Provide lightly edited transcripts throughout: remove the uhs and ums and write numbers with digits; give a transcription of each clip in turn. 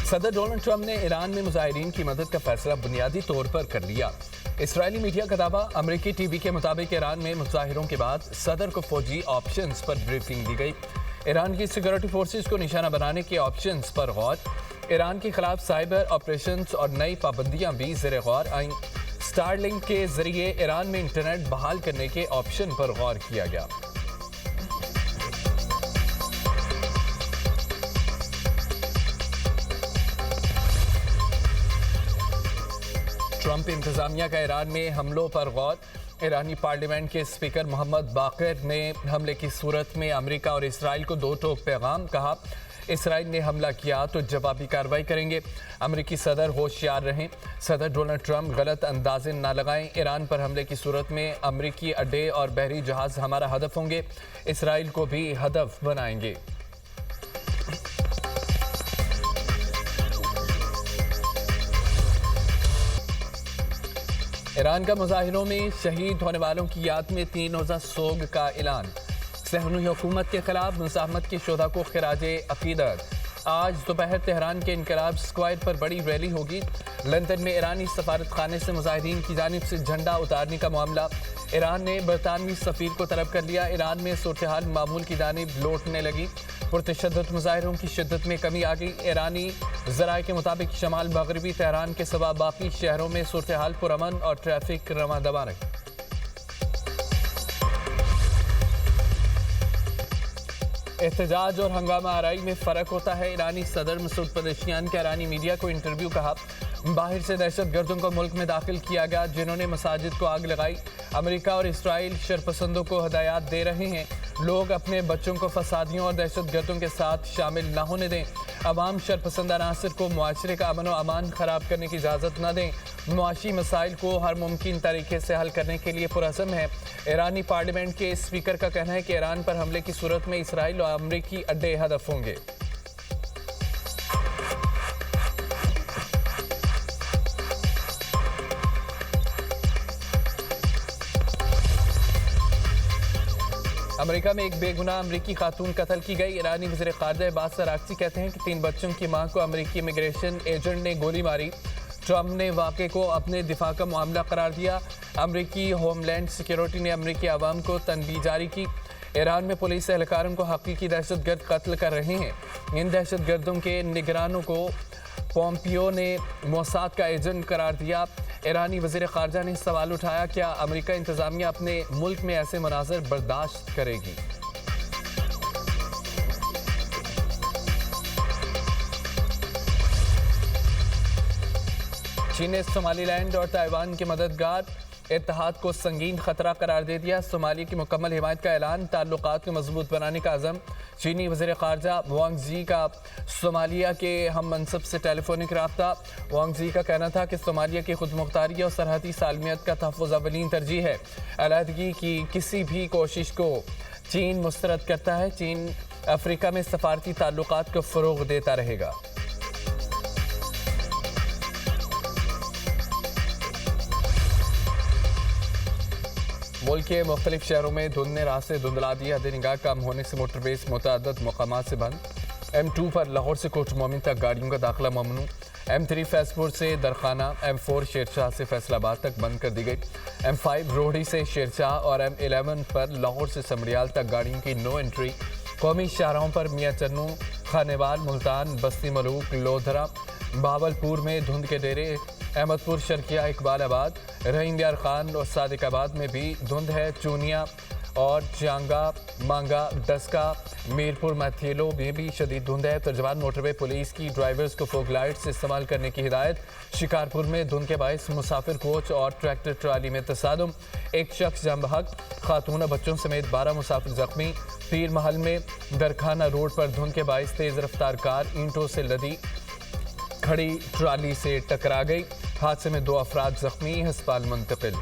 सदर Donald Trump ने Iran में मुजाहिरीन की मदद का फैसला बुनियादी तौर पर कर लिया। इसराइली मीडिया का दावा, अमरीकी टीवी के मुताबिक ईरान में मुजाहिरों के बाद सदर को फौजी ऑप्शंस पर ब्रीफिंग दी गई। ईरान की सिक्योरिटी फोर्सेस को निशाना बनाने के ऑप्शंस पर गौर। ईरान के खिलाफ साइबर ऑपरेशंस और नई पाबंदियां भी ज़ेरे गौर आईं। स्टारलिंक के जरिए ईरान में इंटरनेट बहाल करने के ऑप्शन पर गौर किया गया। ट्रंप इंतजामिया का ईरान में हमलों पर गौर। ईरानी पार्लियामेंट के स्पीकर मोहम्मद बाकर ने हमले की सूरत में अमेरिका और इसराइल को दो टोक पैगाम कहा। इसराइल ने हमला किया तो जवाबी कार्रवाई करेंगे। अमेरिकी सदर होशियार रहें। सदर डोनाल्ड ट्रंप गलत अंदाजे न लगाएं। ईरान पर हमले की सूरत में अमेरिकी अड्डे और बहरी जहाज हमारा हदफ होंगे। इसराइल को भी हदफ बनाएंगे। ईरान का मुजाहिरों में शहीद होने वालों की याद में 3 रोज़ा सोग का ऐलान। सहनूई हुकूमत के खिलाफ मुज़ाहमत के शुहदा को खिराजे अकीदत। आज दोपहर तेहरान के इनकलाब स्क्वायर पर बड़ी रैली होगी। लंदन में ईरानी सफारत खाने से मुजाहिरीन की जानिब से झंडा उतारने का मामला। ईरान ने बरतानवी सफीर को तलब कर लिया। ईरान में सूरत-ए-हाल मामूल की जानिब लौटने लगी। पुरतशद्दुद मुजाहिरों की शिद्दत में कमी आ गई। ईरानी ज़राए के मुताबिक शमाल मगरबी तेहरान के सिवा बाकी शहरों में सूरत-ए-हाल पुरअमन और ट्रैफिक रवां दवा रही। एहतजाज और हंगामा आराई में फ़र्क होता है। ईरानी सदर मसूद पेज़ेश्कियान के ईरानी मीडिया को इंटरव्यू कहा, बाहर से दहशत गर्दों को मुल्क में दाखिल किया गया जिन्होंने मसाजिद को आग लगाई। अमेरिका और इसराइल शरपसंदों को हदायत दे रहे हैं, लोग अपने बच्चों को फसादियों और दहशत गर्दों के साथ शामिल न होने दें। अवाम शरपसंद अनासर को मुआशरे का अमन व अमान खराब करने की इजाज़त न दें। मुआशी मसाइल को हर मुमकिन तरीके से हल करने के लिए पुरअज़्म है। ईरानी पार्लियामेंट के स्पीकर का कहना है कि ईरान पर हमले की सूरत में इसराइल और अमरीकी अड्डे हदफ होंगे। अमेरिका में एक बेगुनाह अमरीकी खातून कत्ल की गई। ईरानी वज़ीर ख़ारिजा अब्बास अराग़ची कहते हैं कि 3 बच्चों की मां को अमरीकी इमिग्रेशन एजेंट ने गोली मारी। ट्रंप ने वाक़े को अपने दिफा का मामला करार दिया। अमरीकी होमलैंड सिक्योरिटी ने अमरीकी आवाम को तनबीह जारी की। ईरान में पुलिस एहलकारों को हकीकी दहशतगर्द कत्ल कर रहे हैं। इन दहशतगर्दों के निगरानों को पोम्पियो ने मोसाद का एजेंट करार दिया। ईरानी वज़ीर ख़ारिजा ने सवाल उठाया, क्या अमेरिका इंतज़ामिया अपने मुल्क में ऐसे मनाज़र बर्दाश्त करेगी? चीन ने सोमालीलैंड और ताइवान के मददगार इत्तेहाद को संगीन खतरा करार दे दिया। सोमालिया की मुकम्मल हिमायत का ऐलान, ताल्लुकात को मजबूत बनाने का अज़म। चीनी वज़ीर ख़ारिजा वांग ज़ी का सोमालिया के हम मनसब से टेलीफोनिक रब्ता। वांग ज़ी का कहना था कि सोमालिया की खुदमुख्तारी और सरहदी सालमियत का तहफ़्फ़ुज़ अव्वलीन तरजीह है। अलहदगी की किसी भी कोशिश को चीन मुस्तरद करता है। चीन अफ्रीका में सफारती ताल्लुकात को फ़रोग़ देता रहेगा। मुल्क के मुख्तलिफ शहरों में धुंध ने रास्ते धुंधला दिए। हद निगाह कम होने से मोटरवेज मुतअद्दिद मकामात से बंद। M2 पर लाहौर से कोट मोमिन तक गाड़ियों का दाखिला ममनू। M3 फैसपुर से दरखाना, M4 शेरशाह से फैसलाबाद तक बंद कर दी गई। M5 रोहड़ी से शेरशाह और M11 पर लाहौर से समड़ियाल तक गाड़ियों की नो एंट्री। कौमी शाहराहों पर मियाँ चन्नू, खानेवाल, मुल्तान, बस्ती मलूक, लोधरा, बावलपुर में धुंध के डेरे। अहमदपुर, शर्किया, इकबालाबाद, रहीम यार खान और सादिकाबाद में भी धुंध है। चूनिया और चांगा, मांगा, डस्का, मीरपुर, मैथेलो में भी शदीद धुंध है। तर्जमान मोटरवे पुलिस की ड्राइवर्स को फोग लाइट्स इस्तेमाल करने की हिदायत। शिकारपुर में धुंध के बायस मुसाफिर कोच और ट्रैक्टर ट्राली में तसादुम। एक शख्स जाम बहक, खातून और बच्चों समेत 12 मुसाफिर जख्मी। पीर महल में दरखाना रोड पर धुंध के बायस तेज रफ्तार कार ईंटों से लदी खड़ी ट्राली से टकरा गई। हादसे में 2 अफराद जख्मी, अस्पताल मुंतकिल।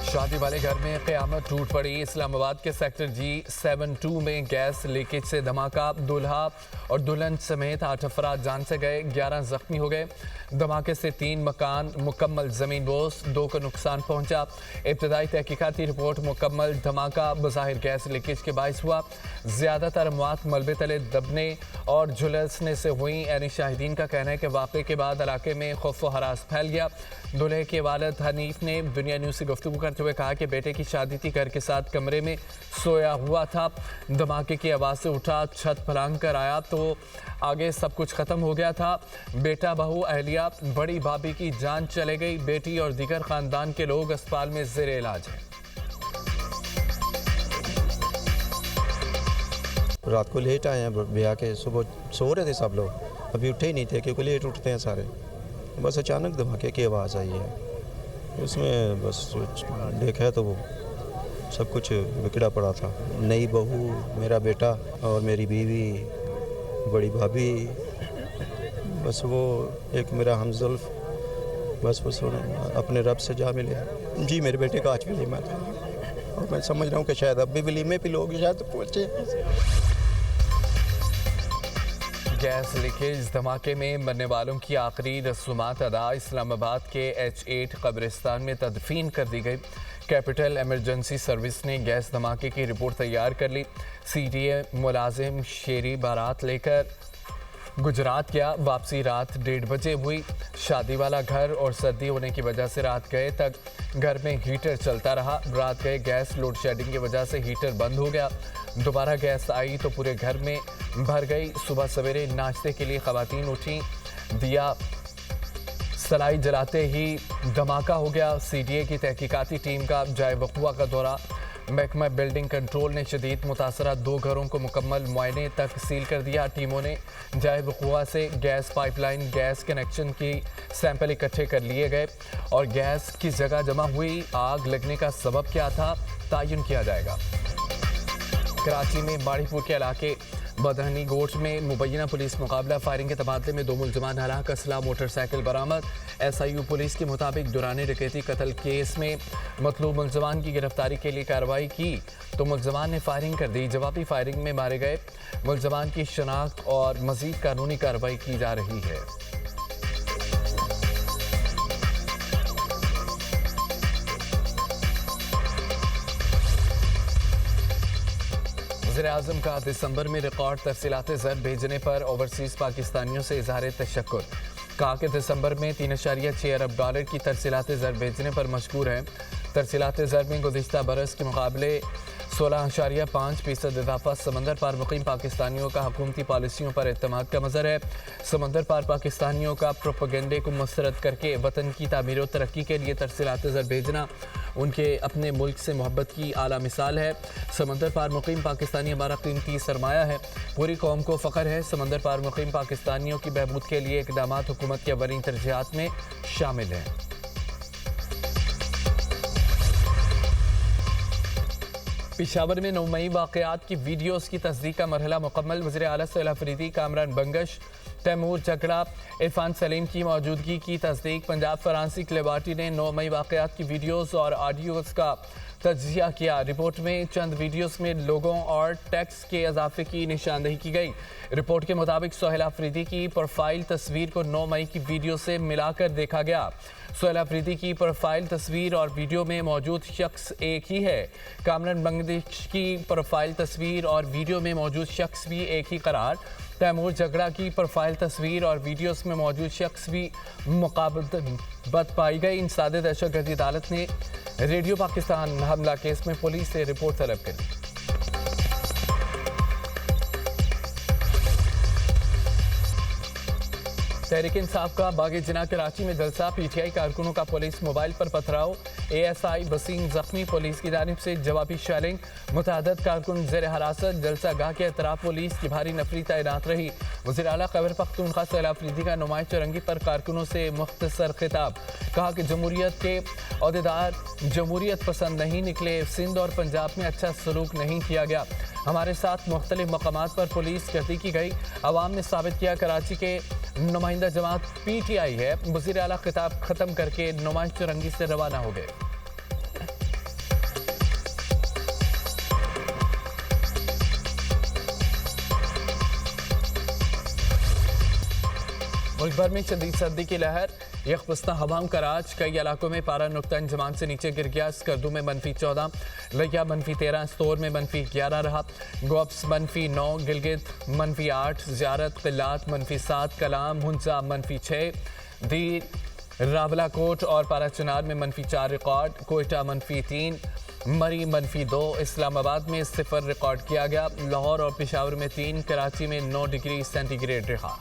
शादी वाले घर में क़यामत टूट पड़ी। इस्लामाबाद के सेक्टर G72 में गैस लीकेज से धमाका। दूल्हा और दुल्हन समेत 8 अफराद जान से गए, 11 जख्मी हो गए। धमाके से 3 मकान मुकम्मल ज़मीन बोस, 2 को नुकसान पहुंचा। इब्तदाई तहकीकाती रिपोर्ट मुकम्मल धमाका बज़ाहिर गैस लीकेज के बायस हुआ। ज़्यादातर अमवात मलबे तले दबने और झुलसने से हुई। यानी शाहिदीन का कहना है कि वाक़े के बाद इलाके में खौफ व हरास फैल गया। दूल्हे के वालिद हनीफ ने दुनिया न्यूज़ से गुफ्तगू करते हुए कहा कि बेटे की शादी थी, घर के साथ कमरे में सोया हुआ था, धमाके की आवाज़ से उठा, छत फलांग कर आया तो आगे सब कुछ ख़त्म हो गया था। बेटा, बहू, अहलिया, बड़ी भाभी की जान चले गई। बेटी और दीगर ख़ानदान के लोग अस्पताल में ज़ेर इलाज हैं। रात को लेट आए हैं ब्याह के, सुबह सो रहे थे सब लोग, अभी उठे ही नहीं थे क्योंकि लेट उठते हैं सारे। बस अचानक धमाके की आवाज़ आई है, उसमें बस देखा तो वो सब कुछ बिगड़ा पड़ा था। नई बहू, मेरा बेटा और मेरी बीवी, बड़ी भाभी, बस वो एक मेरा हमज़ुल्फ़, बस अपने रब से जा मिले। जी, मेरे बेटे का आज वलीमा था और मैं समझ रहा हूँ कि शायद अब भी वलीमे पे लोग शायद पहुँचे। गैस लीकेज धमाके में मरने वालों की आखिरी रसूमात अदा। इस्लामाबाद के H8 कब्रिस्तान में तदफीन कर दी गई। कैपिटल इमरजेंसी सर्विस ने गैस धमाके की रिपोर्ट तैयार कर ली। CTA मुलाजिम शेरी बारात लेकर गुजरात गया। वापसी रात 1:30 बजे हुई। शादी वाला घर और सर्दी होने की वजह से रात गए तक घर में हीटर चलता रहा। रात गए गैस लोड शेडिंग की वजह से हीटर बंद हो गया। दोबारा गैस आई तो पूरे घर में भर गई। सुबह सवेरे नाश्ते के लिए ख़वातीन उठी, दिया सलाई जलाते ही धमाका हो गया। CTA की तहकीकाती टीम का जाए वक़ुआ का दौरा। महकमा बिल्डिंग कंट्रोल ने शदीद मुतासरा 2 घरों को मुकम्मल मुआयने तक सील कर दिया। टीमों ने जाए वक़ुआ से गैस पाइपलाइन, गैस कनेक्शन की सैंपल इकट्ठे कर लिए गए और गैस की जगह जमा हुई आग लगने का सबब क्या था तयन किया जाएगा। कराची में बाड़ीपुर के इलाके बदहनी गोट में मुबैना पुलिस मुकाबला, फायरिंग के तबादले में 2 मुलजमान हलाक, असला मोटरसाइकिल बरामद। SIU पुलिस के मुताबिक दुराने डकैती कत्ल केस में मतलूब मुलजमान की गिरफ्तारी के लिए कार्रवाई की तो मुलजमान ने फायरिंग कर दी। जवाबी फायरिंग में मारे गए मुलजमान की शनाख्त और मजीद कानूनी कार्रवाई की जा रही है। वज़ीर-ए-आज़म का दिसंबर में रिकॉर्ड तरसीलात ज़र भेजने पर ओवरसीज़ पाकिस्तानियों से इज़हार तशक्कुर। कहा कि दिसंबर में 3.6 अरब डॉलर की तरसीलात ज़र भेजने पर मशकूर हैं। तरसीलात ज़र में गुज़िश्ता बरस के मुकाबले 16.5% इजाफा। समंदर पार मुकीम पाकिस्तानियों का हुकूमती पॉलिसियों पर एतमाद का मज़र है। समंदर पार पाकिस्तानियों का प्रोपेगेंडे को मुस्तरद करके वतन की तामीर और तरक्की के लिए तरसीलात ज़र भेजना उनके अपने मुल्क से मोहब्बत की आला मिसाल है। समंदर पार मुकीम पाकिस्तानी हमारा कीमती सरमाया है, पूरी कौम को फ़ख्र है। समंदर पार मुकीम पाकिस्तानियों की बहबूद के लिए इक़दामात हुकूमत के अवलीन तरजीहात में शामिल हैं। पेशावर में 9 मई वाक़यात की वीडियोज़ की तस्दीक का मरहला मुकम्मल। वज़ीर आला सोहेल अफरीदी, कामरान बंगश, तैमूर झगड़ा, इरफान सलीम की मौजूदगी की तस्दीक। पंजाब फॉरेंसिक लेबॉरेटरी ने 9 मई वाक़यात की वीडियोज़ और ऑडियोज़ का तज्ज़िया किया। रिपोर्ट में चंद वीडियोज़ में लोगों और टैक्स के इजाफे की निशानदेही की गई। रिपोर्ट के मुताबिक सोहेल अफरीदी की प्रोफाइल तस्वीर को 9 मई की वीडियो से मिलाकर देखा गया। सोहेल अफरीदी की प्रोफाइल तस्वीर और वीडियो में मौजूद शख्स एक ही है। कामरान बंगश की प्रोफाइल तस्वीर और वीडियो में मौजूद शख्स भी एक ही करार। तैमूर झगड़ा की प्रोफाइल तस्वीर और वीडियोस में मौजूद शख्स भी मुकाबलत पाई गई। इंसदाद दहशतगर्दी अदालत ने रेडियो पाकिस्तान हमला केस में पुलिस से रिपोर्ट तलब करी। तहरीक इंसाफ का बागी जिना कराची में जलसा, PTI कारकुनों का पुलिस मोबाइल पर पथराव, ASI वसीम जख्मी, पुलिस की जानिब से जवाबी शेलिंग, मुतअद्दिद कारकुन ज़ेर हिरासत। जलसा गाह के अतराफ पुलिस की भारी नफरी तैनात रही। वज़ीर आला खैबर पख्तूनख्वा सोहेल अफरीदी का नुमाइश चौरंगी पर कारकुनों से मुख्तसर खिताब। कहा कि जमहूरियत के अहदेदार जमहूरियत पसंद नहीं निकले। सिंध और पंजाब में अच्छा सलूक नहीं किया गया। हमारे साथ मुख्तलिफ मकामात पर पुलिस गर्दी की गई। अवाम ने साबित किया कराची के नुमाइंदा जमात PTI है। वज़ीर आला खिताब ख़त्म करके नुमाइश चौरंगी से रवाना हो गए। भर में शदीद सर्दी की लहर, यकपस्ता हवाओं का राज। कई इलाकों में पारा नुक्ता इंजमान से नीचे गिर गया। स्कर्दू में -14, लिया -13, स्तोर में -11 रहा। गोप्स -9, गिलगित -8, ज़ियारत किल्लात -7, कलाम हुंजा -6, दी रावलाकोट और पाराचुनार में -4 रिकॉर्ड। कोयटा -3, मरी -2, इस्लामाबाद में 0 रिकॉर्ड किया गया। लाहौर और पेशावर में 3, कराची में 9 डिग्री सेंटीग्रेड रहा।